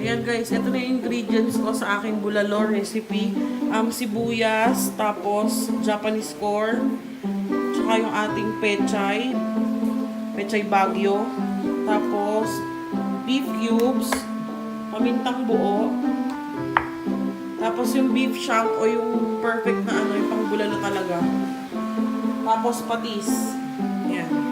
Ayan guys, ito na yung ingredients ko sa aking bulalo recipe. Sibuyas, tapos Japanese corn, tsaka yung ating Pechay Baguio, tapos beef cubes, pamintang buo, tapos yung beef shank o yung perfect na ano, yung pang bulalo talaga. Tapos patis. Ayan.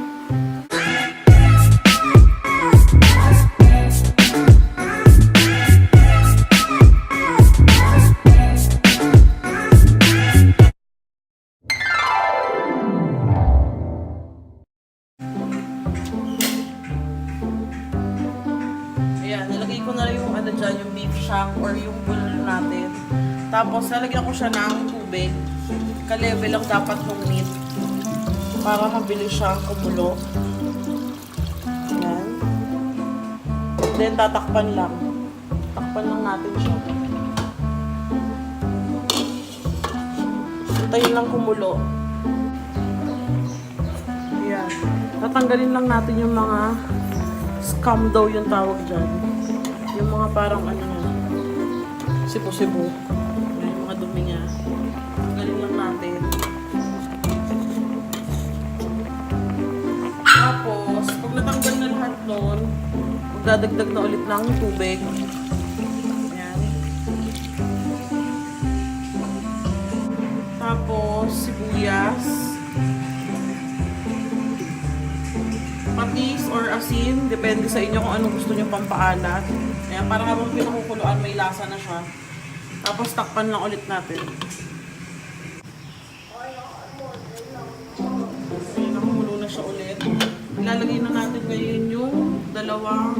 Nalagay ko na yung ano dyan, yung beef shank or yung bulalo natin. Tapos, nalagyan ko siya ng tubig. Ka-level lang dapat ng meat. Para mabilis siyang kumulo. Ayan. Then, tatakpan lang. Takpan lang natin siya. Hintayin lang kumulo. Ayan. Tatanggalin lang natin yung mga SCUM daw yung tawag dyan. Yung mga parang ano nga, sibo-sibo. Yung mga dumi niya. Tanggalin lang natin. Tapos, pag natanggal na lahat nun, magdadagdag na ulit ng tubig. Ayan. Tapos, sibuyas. Patis or asin, depende sa inyo kung anong gusto nyo pampaalat. Ayan, para habang pinakukuluan, may lasa na siya. Tapos takpan lang ulit natin. Ayan, nakumulo na siya ulit. Ilalagay na natin ngayon yung dalawang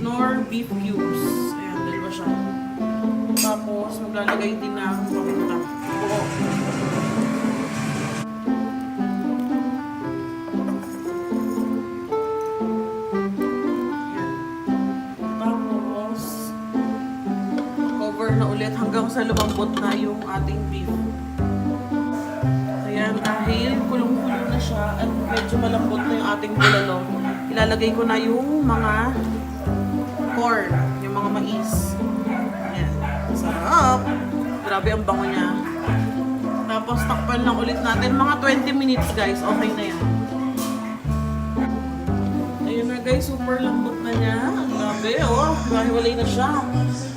nor beef cubes. Ayan, dalawa siya. Tapos maglalagay din ng paminta. Buo. Na ulit hanggang sa lumambot na yung ating beef. Ayan, dahil kulong-kulo na siya at medyo malambot na yung ating bulalo, ilalagay ko na yung mga corn, yung mga mais. Ayan, sarap! Grabe ang bango niya. Tapos takpan lang ulit natin, mga 20 minutes guys, okay na yan. Ayun na guys, super lambot na niya. Grabe, oh, mahiwalay na siya.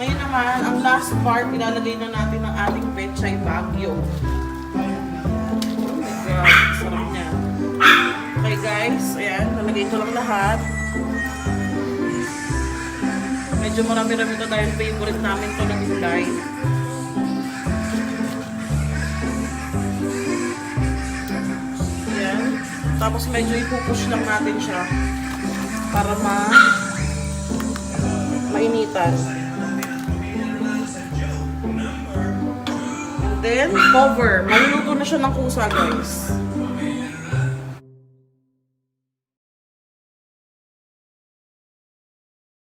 Ngayon naman, ang last part, ilalagay na natin ang ating Pechay Baguio. Oh my God, sarap niya. Okay guys, ayan, nalagay ko lang lahat. Medyo marami-rami ito dahil favorite namin ito ng gulay. Ayan. Tapos medyo ipupush lang natin siya para mainitan. Then, cover. Maluluto na siya ng kusa, guys.